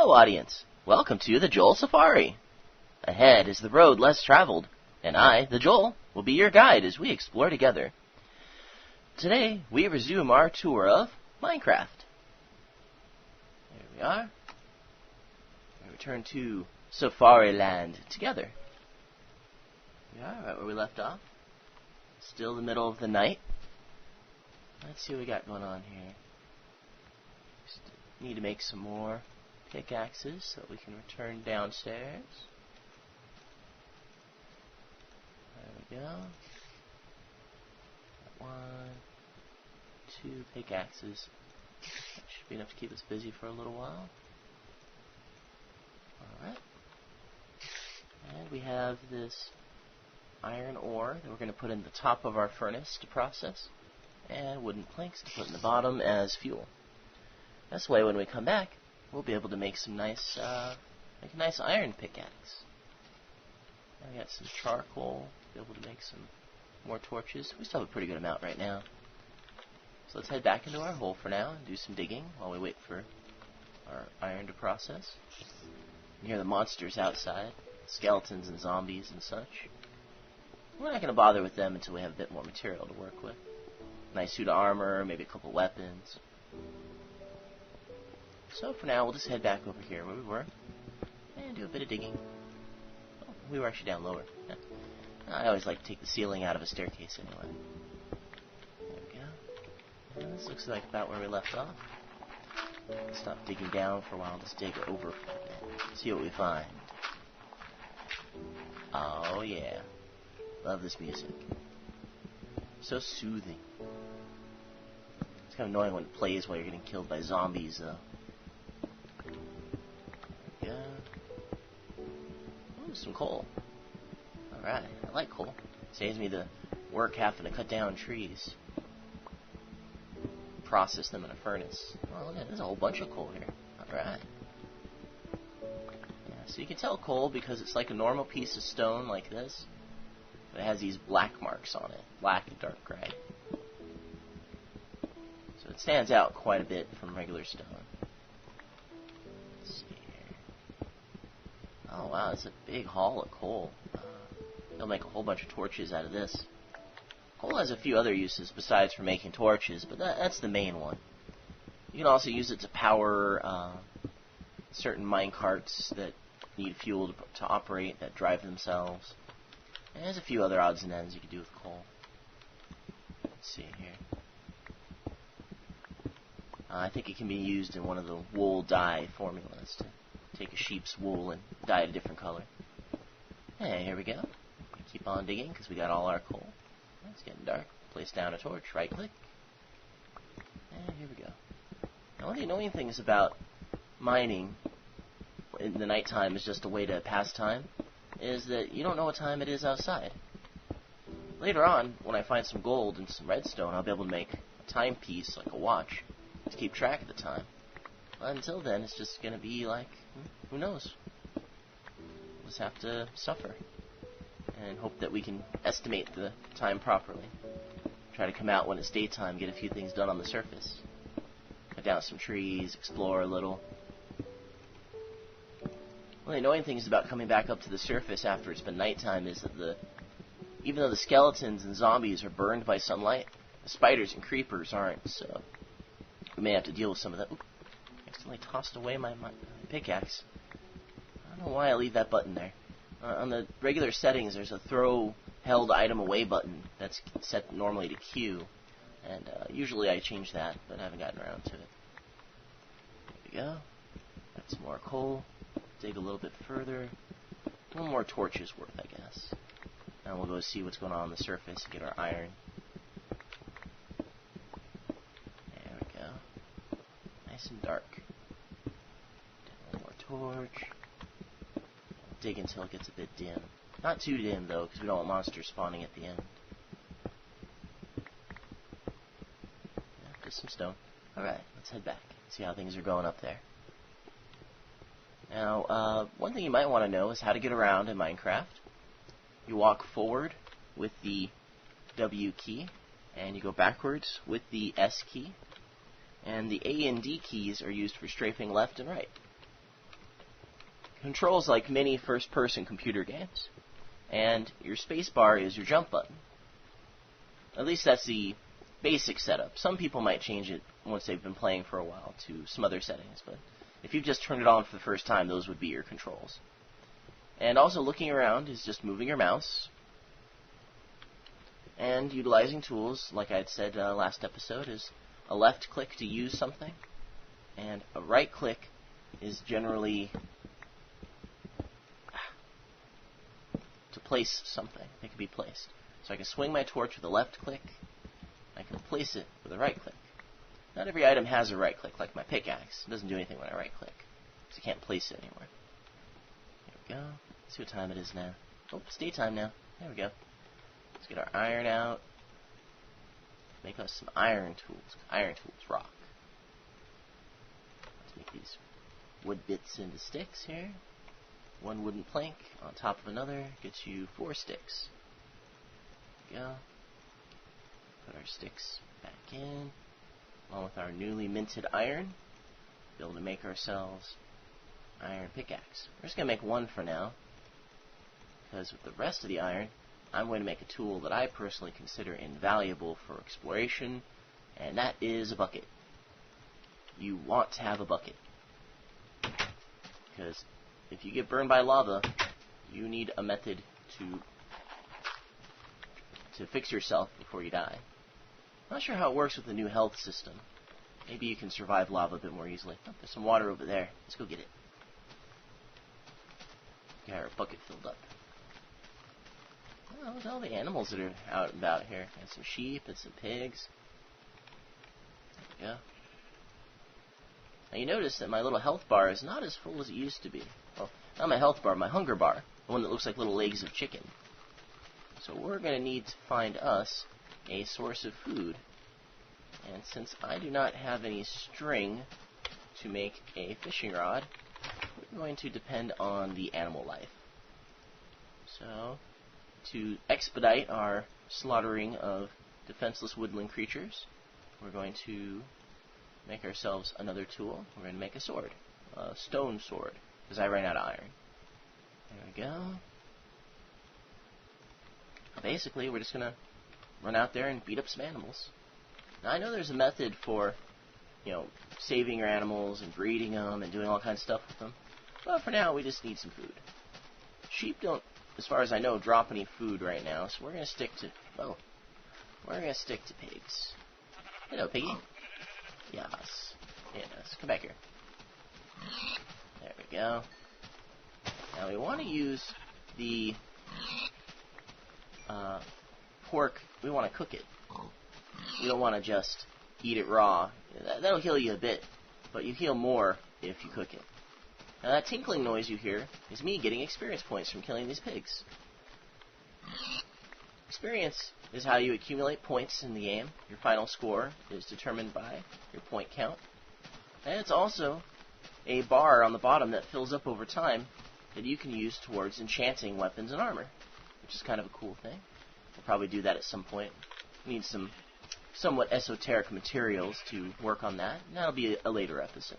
Hello, audience. Welcome to the Joel Safari. Ahead is the road less traveled, and I, the Joel, will be your guide as we explore together. Today, we resume our tour of Minecraft. There we are. We return to Safari Land together. We are right where we left off. Still the middle of the night. Let's see what we got going on here. Just need to make some more pickaxes so that we can return downstairs. There we go. 1, 2 pickaxes. That should be enough to keep us busy for a little while. Alright. And we have this iron ore that we're going to put in the top of our furnace to process, and wooden planks to put in the bottom as fuel. This way, when we come back, we'll be able to make some nice, a nice iron pickaxe. Now we got some charcoal, be able to make some more torches. We still have a pretty good amount right now. So let's head back into our hole for now and do some digging while we wait for our iron to process. You can hear the monsters outside, skeletons and zombies and such. We're not going to bother with them until we have a bit more material to work with. Nice suit of armor, maybe a couple weapons. So for now, we'll just head back over here where we were and do a bit of digging. Oh, we were actually down lower. Yeah. I always like to take the ceiling out of a staircase anyway. There we go. And this looks like about where we left off. Stop digging down for a while, just dig over for a bit. See what we find. Oh yeah. Love this music. So soothing. It's kind of annoying when it plays while you're getting killed by zombies, though. There we go. Ooh, some coal. Alright, I like coal. Saves me the work having to cut down trees. Process them in a furnace. Oh, look at there's a whole bunch of coal here. Alright. Yeah, so you can tell coal because it's like a normal piece of stone like this. But it has these black marks on it. Black and dark gray. So it stands out quite a bit from regular stone. Let's see here. Oh wow, it's a big haul of coal. They'll make a whole bunch of torches out of this. Coal has a few other uses besides for making torches, but that's the main one. You can also use it to power certain minecarts that need fuel to operate, that drive themselves. And there's a few other odds and ends you can do with coal. Let's see here. I think it can be used in one of the wool dye formulas to take a sheep's wool and dye it a different color. Hey, here we go. Keep on digging because we got all our coal. It's getting dark. Place down a torch, right click. And here we go. Now, one of the annoying things about mining in the nighttime is just a way to pass time, is that you don't know what time it is outside. Later on, when I find some gold and some redstone, I'll be able to make a timepiece, like a watch, to keep track of the time. But until then, it's just going to be like, who knows? We'll just have to suffer and hope that we can estimate the time properly. Try to come out when it's daytime, get a few things done on the surface. Cut down some trees, explore a little. One of the annoying things about coming back up to the surface after it's been nighttime is that even though the skeletons and zombies are burned by sunlight, the spiders and creepers aren't, so we may have to deal with some of that. Oop, I accidentally tossed away my pickaxe. I don't know why I leave that button there. On the regular settings, there's a throw held item away button that's set normally to Q, and usually I change that, but I haven't gotten around to it. There we go. Got some more coal. Dig a little bit further. One more torches worth, I guess. And we'll go see what's going on the surface and get our iron. There we go. Nice and dark. One more torch. Dig until it gets a bit dim. Not too dim, though, because we don't want monsters spawning at the end. Yeah, just some stone. Alright, let's head back. See how things are going up there. Now, one thing you might want to know is how to get around in Minecraft. You walk forward with the W key, and you go backwards with the S key. And the A and D keys are used for strafing left and right. controls like many first-person computer games, and your spacebar is your jump button. At least that's the basic setup. Some people might change it once they've been playing for a while to some other settings, but if you've just turned it on for the first time, those would be your controls. And also looking around is just moving your mouse, and utilizing tools, like I had said last episode, is a left click to use something, and a right click is generally to place something. It can be placed. So I can swing my torch with a left click, I can place it with a right click. Not every item has a right click, like my pickaxe. It doesn't do anything when I right click, because I can't place it anywhere. There we go. Let's see what time it is now. Oh, it's daytime now. There we go. Let's get our iron out. Make us some iron tools. Iron tools rock. Let's make these wood bits into sticks here. One wooden plank on top of another gets you 4 sticks. There we go. Put our sticks back in, along with our newly minted iron. Be able to make ourselves iron pickaxe. We're just going to make one for now, because with the rest of the iron, I'm going to make a tool that I personally consider invaluable for exploration, and that is a bucket. You want to have a bucket, because if you get burned by lava, you need a method to fix yourself before you die. I'm not sure how it works with the new health system. Maybe you can survive lava a bit more easily. Oh, there's some water over there. Let's go get it. Get our bucket filled up. Oh, look at all the animals that are out and about here. And some sheep and some pigs. There we go. Now you notice that my little health bar is not as full as it used to be. Well, not my health bar, my hunger bar. The one that looks like little legs of chicken. So we're going to need to find us a source of food. And since I do not have any string to make a fishing rod, we're going to depend on the animal life. So, to expedite our slaughtering of defenseless woodland creatures, we're going to make ourselves another tool. We're going to make a sword, a stone sword, because I ran out of iron. There we go. Basically, we're just going to run out there and beat up some animals. Now, I know there's a method for, saving your animals and breeding them and doing all kinds of stuff with them. But for now, we just need some food. Sheep don't, as far as I know, drop any food right now, so we're going to stick to, pigs. Hello, piggy. Yes. Yes. Come back here. There we go. Now, we want to use the pork. We want to cook it. We don't want to just eat it raw. That'll heal you a bit, but you heal more if you cook it. Now that tinkling noise you hear is me getting experience points from killing these pigs. Experience is how you accumulate points in the game. Your final score is determined by your point count. And it's also a bar on the bottom that fills up over time that you can use towards enchanting weapons and armor, which is kind of a cool thing. We'll probably do that at some point. We need some somewhat esoteric materials to work on that, and that'll be a later episode.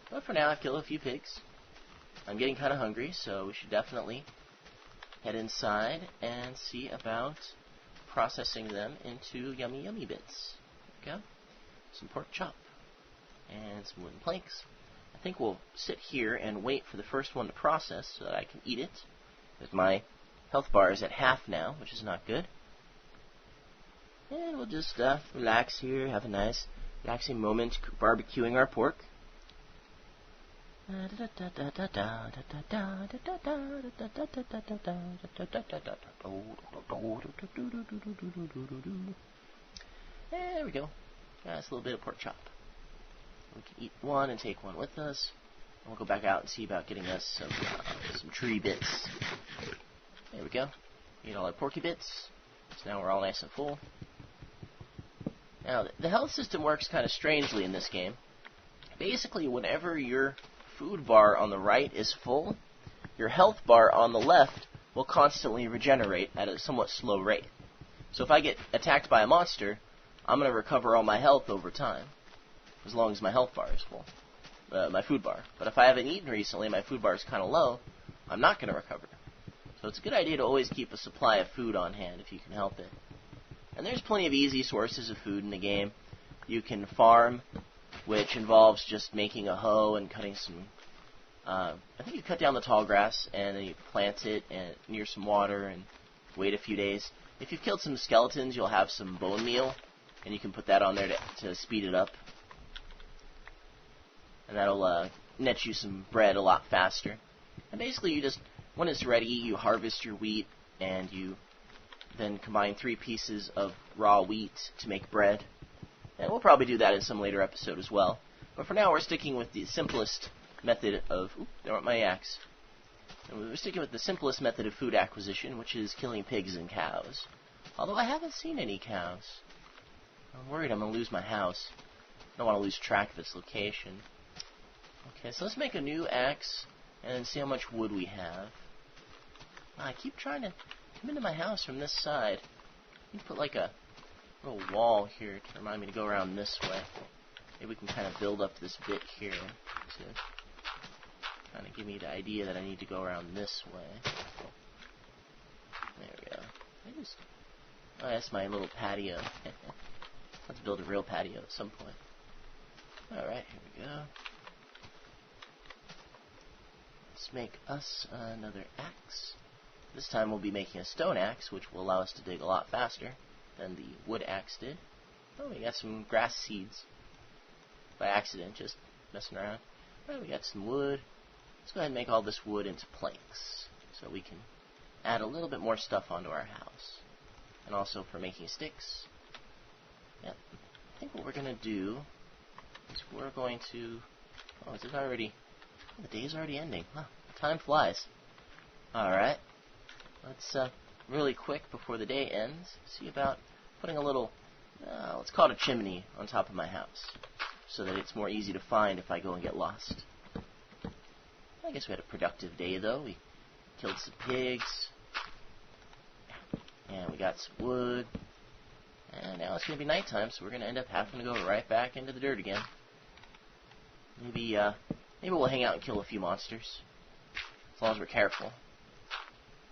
But for now, I've killed a few pigs. I'm getting kind of hungry, so we should definitely head inside and see about processing them into yummy, yummy bits. There we go. Some pork chop and some wooden planks. I think we'll sit here and wait for the first one to process so that I can eat it. Because my health bar is at half now, which is not good. And we'll just relax here, have a nice relaxing moment barbecuing our pork. There we go. Nice little bit of pork chop. We can eat one and take one with us. And we'll go back out and see about getting us some tree bits. There we go. Eat all our porky bits. So now we're all nice and full. Now, the health system works kind of strangely in this game. Basically, whenever your food bar on the right is full, your health bar on the left will constantly regenerate at a somewhat slow rate. So if I get attacked by a monster, I'm going to recover all my health over time, as long as my health bar is full. my food bar. But if I haven't eaten recently, my food bar is kind of low, I'm not going to recover. So it's a good idea to always keep a supply of food on hand if you can help it. And there's plenty of easy sources of food in the game. You can farm, which involves just making a hoe and cutting some... I think you cut down the tall grass, and then you plant it near some water and wait a few days. If you've killed some skeletons, you'll have some bone meal, and you can put that on there to speed it up. And that'll net you some bread a lot faster. And basically, you just, when it's ready, you harvest your wheat, and you then combine 3 pieces of raw wheat to make bread. And we'll probably do that in some later episode as well. But for now, we're sticking with the simplest method of... Oop, there went my axe. And we're sticking with the simplest method of food acquisition, which is killing pigs and cows. Although I haven't seen any cows. I'm worried I'm going to lose my house. I don't want to lose track of its location. Okay, so let's make a new axe and see how much wood we have. I keep trying to come into my house from this side. You can put like a little wall here to remind me to go around this way. Maybe we can kind of build up this bit here to kind of give me the idea that I need to go around this way. There we go. Oh, that's my little patio. Let's build a real patio at some point. Alright, here we go. Let's make us another axe. This time we'll be making a stone axe, which will allow us to dig a lot faster than the wood axe did. Oh, we got some grass seeds. By accident, just messing around. Alright, we got some wood. Let's go ahead and make all this wood into planks, so we can add a little bit more stuff onto our house. And also for making sticks. Yep. I think what we're going to do is we're going to... Oh, is it already... Oh, the day's already ending. Huh, time flies. Alright. Let's, really quick, before the day ends, see about putting a little... let's call it a chimney on top of my house, so that it's more easy to find if I go and get lost. I guess we had a productive day, though. We killed some pigs. And we got some wood. And now it's going to be nighttime, so we're going to end up having to go right back into the dirt again. Maybe we'll hang out and kill a few monsters. As long as we're careful.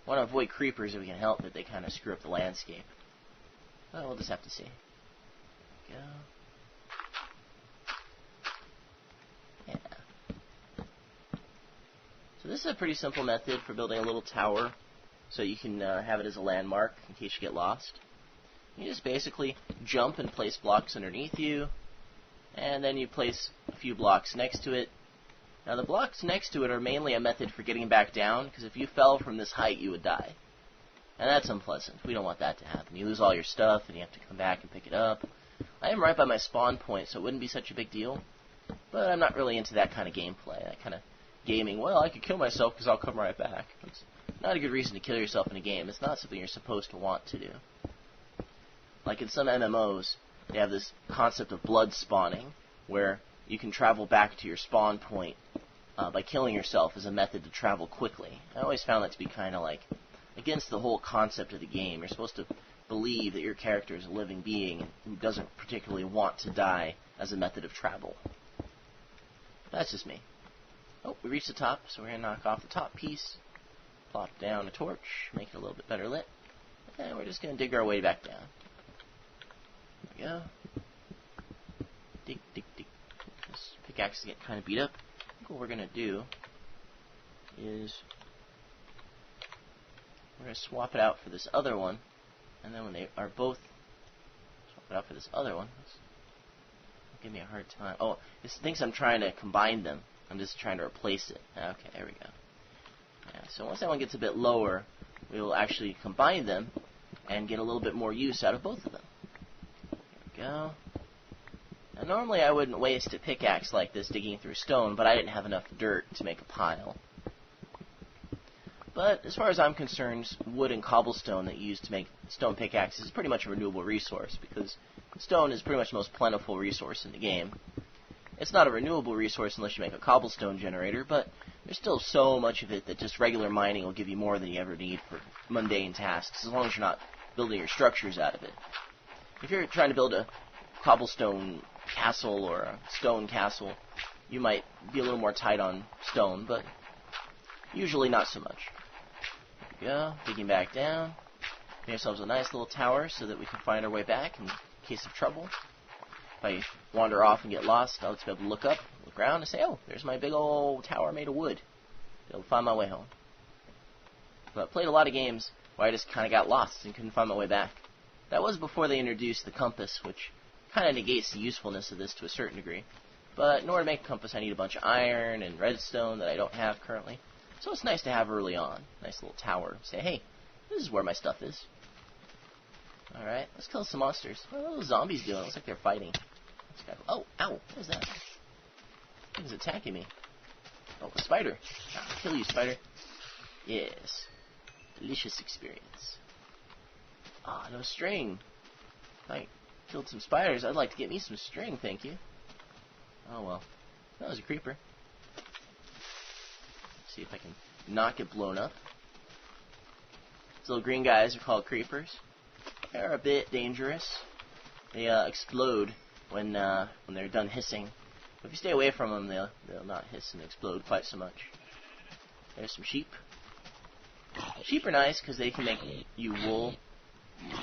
Want to avoid creepers if we can help it. They kind of screw up the landscape. Well, we'll just have to see. There we go. So this is a pretty simple method for building a little tower, so you can have it as a landmark in case you get lost. You just basically jump and place blocks underneath you, and then you place a few blocks next to it. Now the blocks next to it are mainly a method for getting back down, because if you fell from this height you would die. And that's unpleasant. We don't want that to happen. You lose all your stuff and you have to come back and pick it up. I am right by my spawn point, so it wouldn't be such a big deal. But I'm not really into that kind of gameplay. That kind of gaming, well, I could kill myself because I'll come right back. It's not a good reason to kill yourself in a game. It's not something you're supposed to want to do. Like in some MMOs, they have this concept of blood spawning, where you can travel back to your spawn point by killing yourself as a method to travel quickly. I always found that to be kind of like against the whole concept of the game. You're supposed to believe that your character is a living being who doesn't particularly want to die as a method of travel. That's just me. Oh, we reached the top, so we're going to knock off the top piece, plop down a torch, make it a little bit better lit, and we're just going to dig our way back down. There we go. Dig, dig, dig. This pickaxe is getting kind of beat up. I think what we're going to do is we're going to swap it out for this other one, and then when they are both... Swap it out for this other one. Give me a hard time. Oh, this thinks I'm trying to combine them. I'm just trying to replace it. Okay, there we go. Yeah, so once that one gets a bit lower, we will actually combine them and get a little bit more use out of both of them. There we go. Now, normally I wouldn't waste a pickaxe like this digging through stone, but I didn't have enough dirt to make a pile. But as far as I'm concerned, wood and cobblestone that you use to make stone pickaxes is pretty much a renewable resource, because stone is pretty much the most plentiful resource in the game. It's not a renewable resource unless you make a cobblestone generator, but there's still so much of it that just regular mining will give you more than you ever need for mundane tasks, as long as you're not building your structures out of it. If you're trying to build a cobblestone castle or a stone castle, you might be a little more tight on stone, but usually not so much. There we go, digging back down. Make ourselves a nice little tower so that we can find our way back in case of trouble. If I wander off and get lost, I'll just be able to look up, look around, and say, oh, there's my big old tower made of wood. Be able to find my way home. But I played a lot of games where I just kind of got lost and couldn't find my way back. That was before they introduced the compass, which kind of negates the usefulness of this to a certain degree. But in order to make a compass, I need a bunch of iron and redstone that I don't have currently. So it's nice to have early on. Nice little tower. Say, hey, this is where my stuff is. Alright, let's kill some monsters. What are those zombies doing? Looks like they're fighting. Oh, ow, what was that? It was attacking me. Oh, a spider. I'll kill you, spider. Yes. Delicious experience. Ah, no string. If I killed some spiders, I'd like to get me some string, thank you. Oh well. That was a creeper. Let's see if I can not get blown up. These little green guys are called creepers. They're a bit dangerous. They explode when they're done hissing. But if you stay away from them, they'll not hiss and explode quite so much. There's some sheep. Sheep are nice because they can make you wool.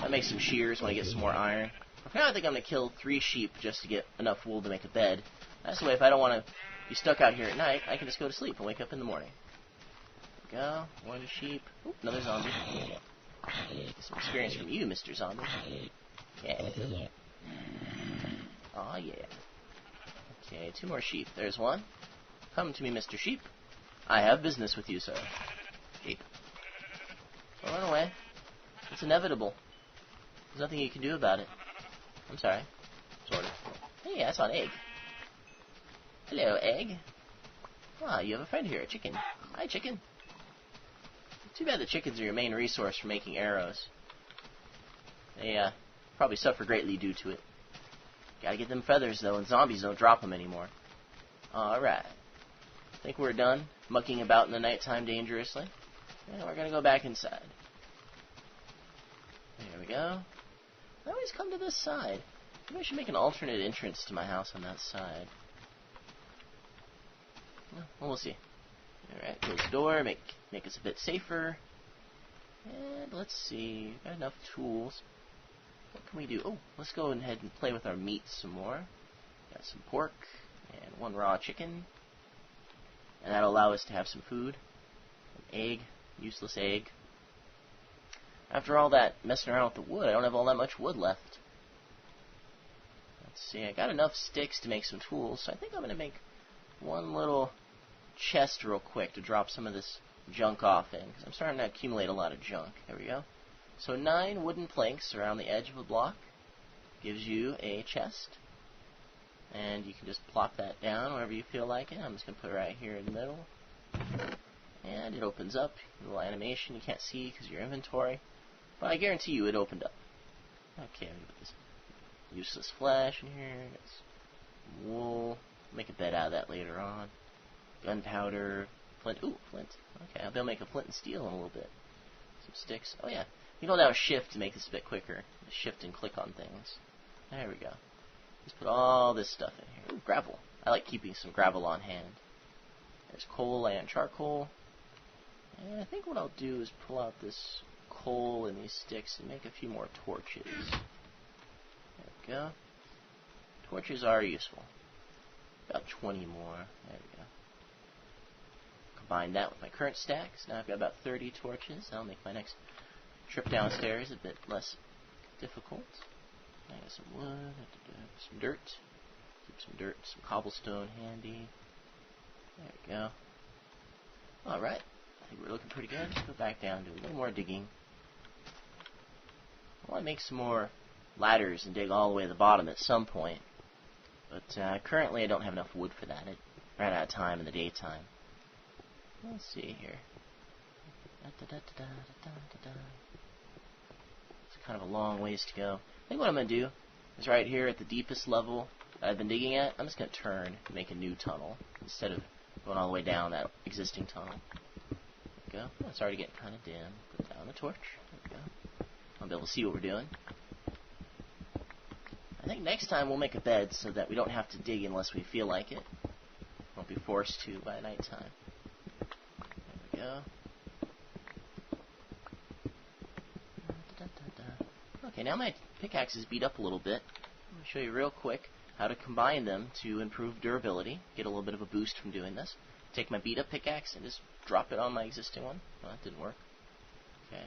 I make some shears when I get some more iron. For now, I think I'm going to kill 3 sheep just to get enough wool to make a bed. That's the way if I don't want to be stuck out here at night, I can just go to sleep and wake up in the morning. There we go. 1 sheep. Ooh, another zombie. Get some experience from you, Mr. Zombie. Yeah. Aw, yeah. Okay, 2 more sheep. There's 1. Come to me, Mr. Sheep. I have business with you, sir. Sheep. Don't run away. It's inevitable. There's nothing you can do about it. I'm sorry. Sort of. Hey, I saw an egg. Hello, egg. Ah, you have a friend here, a chicken. Hi, chicken. Too bad the chickens are your main resource for making arrows. They probably suffer greatly due to it. Gotta get them feathers, though, and zombies don't drop them anymore. Alright. Think we're done mucking about in the nighttime dangerously. And we're gonna go back inside. There we go. I always come to this side. Maybe I should make an alternate entrance to my house on that side. Well, we'll see. Alright, close the door, make us a bit safer. And let's see, got enough tools. What can we do? Oh, let's go ahead and play with our meat some more. Got some pork and 1 raw chicken. And that'll allow us to have some food. An egg, useless egg. After all that messing around with the wood, I don't have all that much wood left. Let's see, I got enough sticks to make some tools, so I think I'm going to make 1 little chest real quick to drop some of this junk off in, because I'm starting to accumulate a lot of junk. There we go. So 9 wooden planks around the edge of a block gives you a chest. And you can just plop that down wherever you feel like it. I'm just going to put it right here in the middle. And it opens up. A little animation you can't see because of your inventory. But I guarantee you it opened up. Okay, I'm going to put this useless flesh in here. Got some wool. Make a bed out of that later on. Gunpowder. Flint. Ooh, flint. Okay, I'll be able to make a flint and steel in a little bit. Some sticks. Oh yeah. You can hold down shift to make this a bit quicker. Shift and click on things. There we go. Just put all this stuff in here. Ooh, gravel. I like keeping some gravel on hand. There's coal and charcoal. And I think what I'll do is pull out this coal and these sticks and make a few more torches. There we go. Torches are useful. About 20 more. There we go. Combine that with my current stacks. Now I've got about 30 torches. That'll make my next trip downstairs a bit less difficult. I got some wood, some dirt. Keep some dirt, some cobblestone handy. There we go. Alright. I think we're looking pretty good. Let's go back down, do a little more digging. I want to make some more ladders and dig all the way to the bottom at some point. But currently I don't have enough wood for that. I ran out of time in the daytime. Let's see here. It's kind of a long ways to go. I think what I'm going to do is right here at the deepest level that I've been digging at, I'm just going to turn and make a new tunnel instead of going all the way down that existing tunnel. There we go. Oh, it's already getting kind of dim. Put down the torch. There we go. I'll be able to see what we're doing. I think next time we'll make a bed so that we don't have to dig unless we feel like it. won't be forced to by nighttime. There we go. Okay, now my pickaxe is beat up a little bit. Let me show you real quick how to combine them to improve durability. Get a little bit of a boost from doing this. Take my beat up pickaxe and just drop it on my existing one. Oh, that didn't work. Okay,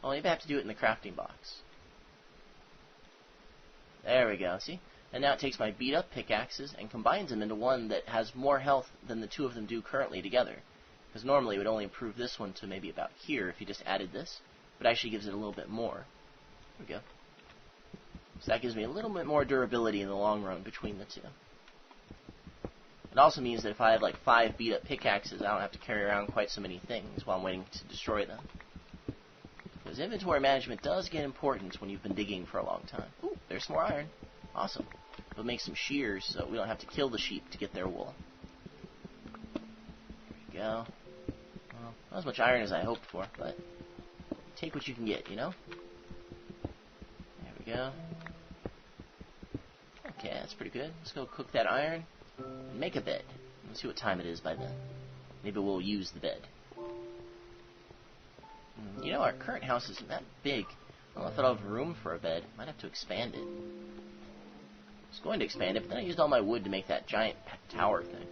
well, maybe I have to do it in the crafting box. There we go, see? And now it takes my beat up pickaxes and combines them into one that has more health than the two of them do currently together. Because normally it would only improve this one to maybe about here if you just added this, but it actually gives it a little bit more. There we go. So that gives me a little bit more durability in the long run between the two. It also means that if I have like 5 beat up pickaxes, I don't have to carry around quite so many things while I'm waiting to destroy them. Because inventory management does get important when you've been digging for a long time. Ooh, there's some more iron. Awesome. We'll make some shears so we don't have to kill the sheep to get their wool. There we go. Well, not as much iron as I hoped for, but take what you can get, you know? There we go. Okay, that's pretty good. Let's go cook that iron and make a bed. Let's see what time it is by then. Maybe we'll use the bed. You know, our current house isn't that big. I don't know if I'll have room for a bed. Might have to expand it. I was going to expand it, but then I used all my wood to make that giant tower thing.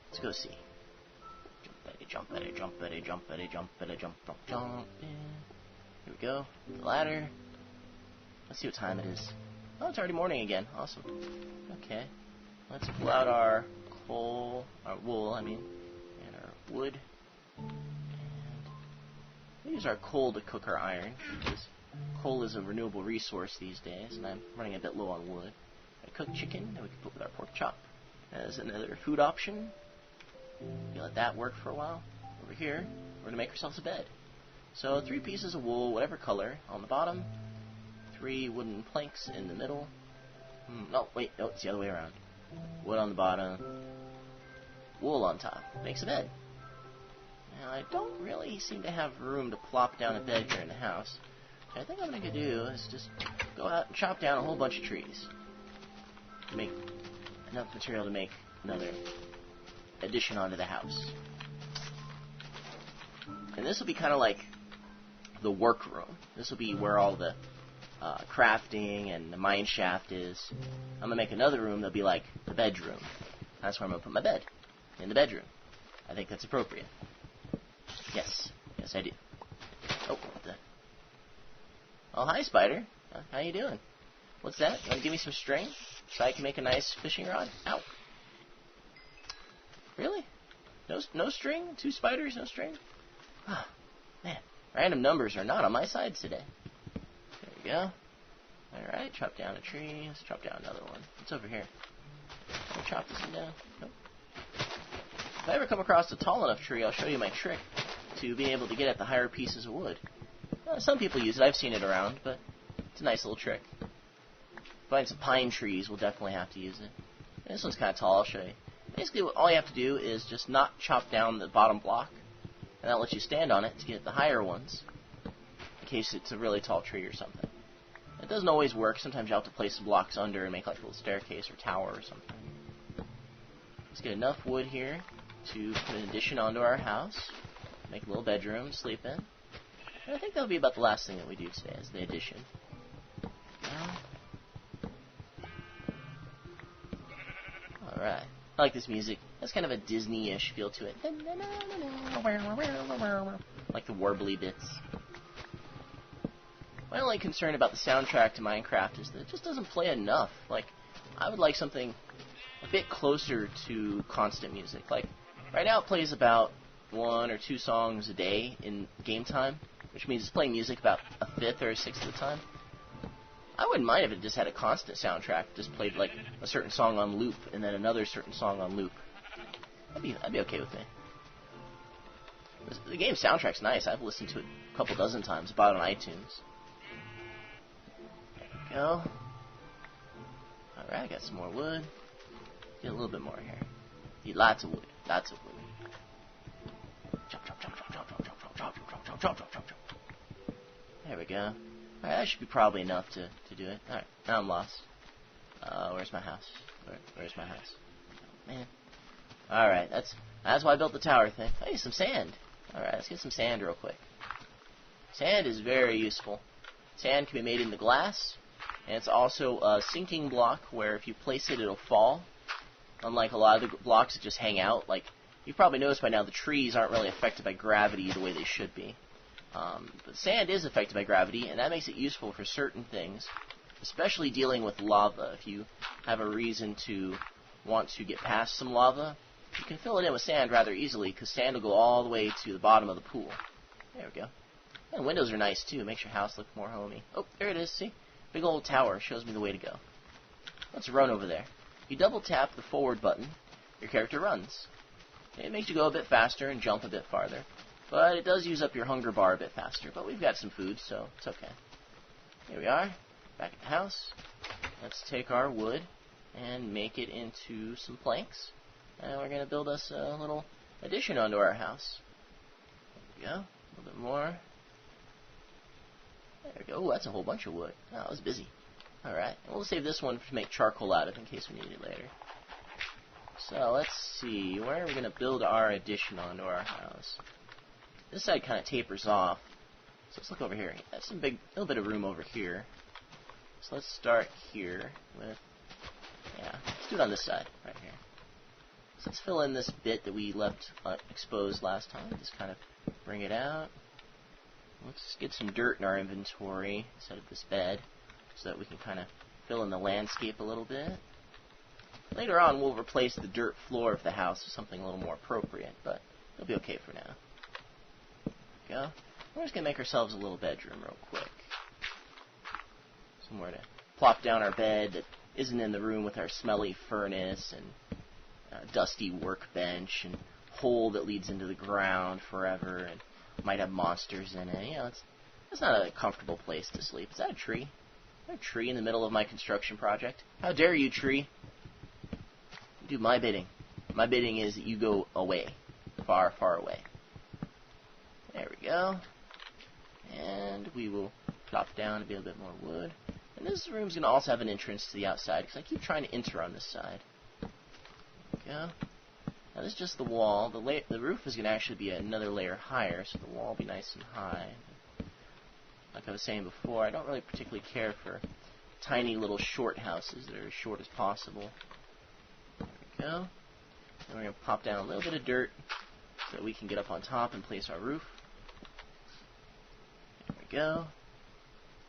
Let's go see. Jump, Betty, jump, Betty, jump, Betty, jump, Betty, jump, jump, jump. Here we go. The ladder. Let's see what time it is. Oh, it's already morning again. Awesome. Okay. Let's pull out our coal, our wool, I mean, and our wood. And we use our coal to cook our iron, because coal is a renewable resource these days, and I'm running a bit low on wood. I cook chicken that we can put with our pork chop as another food option. You let that work for a while. Over here, we're going to make ourselves a bed. So 3 pieces of wool, whatever color, on the bottom. 3 wooden planks in the middle. No, wait, no, it's the other way around. Wood on the bottom, wool on top. Makes a bed. Now, I don't really seem to have room to plop down a bed here in the house. So I think what I'm going to do is just go out and chop down a whole bunch of trees. Make enough material to make another addition onto the house. And this will be kind of like the workroom. This will be where all the crafting and the mine shaft is. I'm going to make another room that'll be like the bedroom. That's where I'm going to put my bed. In the bedroom. I think that's appropriate. Yes. Yes, I do. Oh, what the... Oh, hi, Spider. How you doing? What's that? You want to give me some string so I can make a nice fishing rod? Ow. Really? No string? 2 spiders, no string? Oh, man. Random numbers are not on my side today. There we go. Alright, chop down a tree. Let's chop down another one. What's over here? Can I chop this one down? Nope. If I ever come across a tall enough tree, I'll show you my trick to being able to get at the higher pieces of wood. Some people use it. I've seen it around, but it's a nice little trick. Find some pine trees, we'll definitely have to use it. And this one's kind of tall, I'll show you. Basically, all you have to do is just not chop down the bottom block, and that lets you stand on it to get at the higher ones, in case it's a really tall tree or something. It doesn't always work. Sometimes you have to place some blocks under and make like a little staircase or tower or something. Let's get enough wood here to put an addition onto our house, make a little bedroom to sleep in. And I think that'll be about the last thing that we do today is the addition. Alright. I like this music. It's kind of a Disney-ish feel to it. Like the warbly bits. My only concern about the soundtrack to Minecraft is that it just doesn't play enough. Like, I would like something a bit closer to constant music. Like, right now it plays about 1 or 2 songs a day in game time, which means it's playing music about a 5th or a 6th of the time. I wouldn't mind if it just had a constant soundtrack, just played like a certain song on loop and then another certain song on loop. That'd be okay with me. The game's soundtrack's nice. I've listened to it a couple dozen times, bought it on iTunes. There we go. Alright, I got some more wood. Get a little bit more here. Need lots of wood. Lots of wood. Chop, chop, chop, chop, chop, chop, chop, chop, chop, chop, chop, chop, chop, chop, chop. There we go. Alright, that should be probably enough to do it. Alright, now I'm lost. Where's my house? Where's my house? Man. Alright, that's why I built the tower thing. Hey, some sand. Alright, let's get some sand real quick. Sand is very useful. Sand can be made into glass, and it's also a sinking block where if you place it, it'll fall. Unlike a lot of the blocks that just hang out. Like, you've probably noticed by now the trees aren't really affected by gravity the way they should be. But sand is affected by gravity, and that makes it useful for certain things, especially dealing with lava. If you have a reason to want to get past some lava, you can fill it in with sand rather easily, because sand will go all the way to the bottom of the pool. There we go. And windows are nice, too. Makes your house look more homey. Oh, there it is, see? Big old tower shows me the way to go. Let's run over there. You double tap the forward button, your character runs. It makes you go a bit faster and jump a bit farther, but it does use up your hunger bar a bit faster. But we've got some food, so it's okay. Here we are, back at the house. Let's take our wood and make it into some planks. And we're going to build us a little addition onto our house. There we go, a little bit more. There we go. Ooh, that's a whole bunch of wood. Oh, I was busy. Alright, and we'll save this one to make charcoal out of in case we need it later. So, let's see. Where are we going to build our addition onto our house? This side kind of tapers off. So let's look over here. There's some little bit of room over here. So let's start here with, let's do it on this side, right here. So let's fill in this bit that we left exposed last time. Just kind of bring it out. Let's get some dirt in our inventory instead of this bed, so that we can kind of fill in the landscape a little bit. Later on, we'll replace the dirt floor of the house with something a little more appropriate, but it'll be okay for now. There we go. We're just going to make ourselves a little bedroom real quick. Somewhere to plop down our bed that isn't in the room with our smelly furnace and dusty workbench and hole that leads into the ground forever and might have monsters in it. You know, it's not a comfortable place to sleep. Is that a tree? Is there a tree in the middle of my construction project? How dare you, tree? You do my bidding. My bidding is that you go away. Far, far away. There we go. And we will drop down a bit more wood. And this room's going to also have an entrance to the outside, because I keep trying to enter on this side. There we go. Now this is just the wall. The roof is going to actually be another layer higher, so the wall will be nice and high. Like I was saying before, I don't really particularly care for tiny little short houses that are as short as possible. There we go. And we're going to pop down a little bit of dirt so that we can get up on top and place our roof. There we go.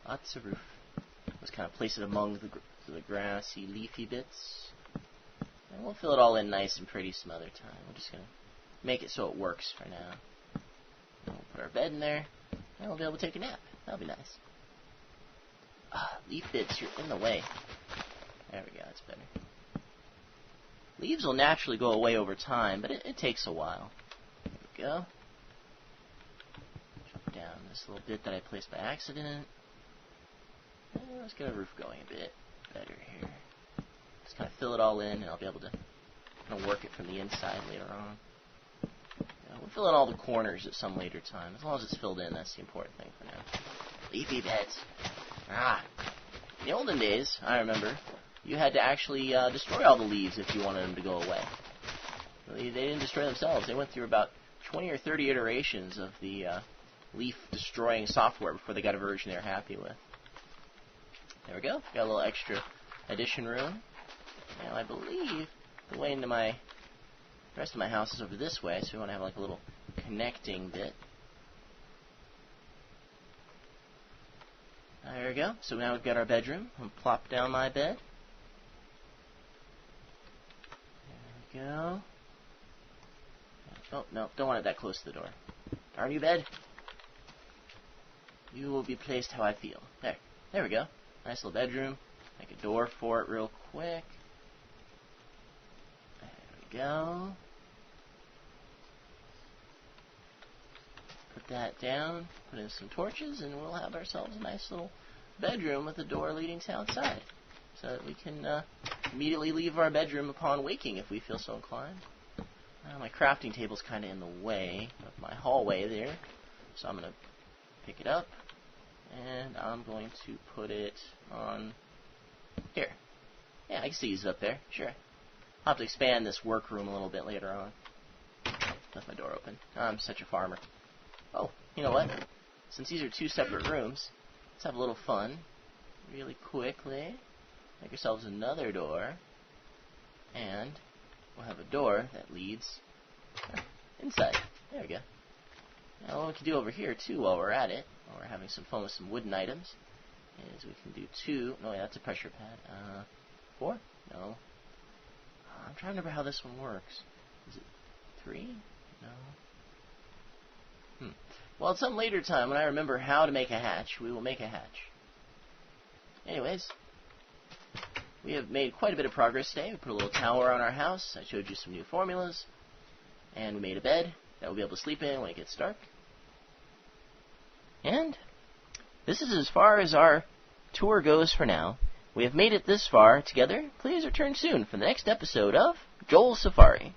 Lots of roof. Let's kind of place it among the grassy, leafy bits. And we'll fill it all in nice and pretty some other time. We're just going to make it so it works for now. And we'll put our bed in there, and we'll be able to take a nap. That'll be nice. Leaf bits, you're in the way. There we go, that's better. Leaves will naturally go away over time, but it takes a while. There we go. Drop down this little bit that I placed by accident. And let's get our roof going a bit better here. Just kind of fill it all in, and I'll be able to kind of work it from the inside later on. We'll fill in all the corners at some later time. As long as it's filled in, that's the important thing for now. Leafy beds. In the olden days, I remember, you had to actually destroy all the leaves if you wanted them to go away. They didn't destroy themselves. They went through about 20 or 30 iterations of the leaf-destroying software before they got a version they were happy with. There we go. Got a little extra addition room. Now, I believe the way into the rest of my house is over this way, so we want to have like a little connecting bit. There we go. So now we've got our bedroom. I'll plop down my bed. There we go. Oh, no, don't want it that close to the door. Darn you, bed. You will be placed how I feel. There we go. Nice little bedroom. Make a door for it real quick. There we go. Put that down, put in some torches, and we'll have ourselves a nice little bedroom with a door leading to outside. So that we can immediately leave our bedroom upon waking if we feel so inclined. My crafting table's kind of in the way of my hallway there. So I'm going to pick it up, and I'm going to put it on here. Yeah, I can see it up there, sure. I'll have to expand this workroom a little bit later on. Left my door open. I'm such a farmer. Oh, you know what? Since these are two separate rooms, let's have a little fun. Really quickly. Make ourselves another door. And we'll have a door that leads inside. There we go. Now what we can do over here, too, while we're at it, while we're having some fun with some wooden items, is we can do 2. No, that's a pressure pad. 4? No. I'm trying to remember how this one works. Is it 3? No. Well, at some later time, when I remember how to make a hatch, we will make a hatch. Anyways, we have made quite a bit of progress today. We put a little tower on our house. I showed you some new formulas. And we made a bed that we'll be able to sleep in when it gets dark. And this is as far as our tour goes for now. We have made it this far together. Please return soon for the next episode of Joel's Safari.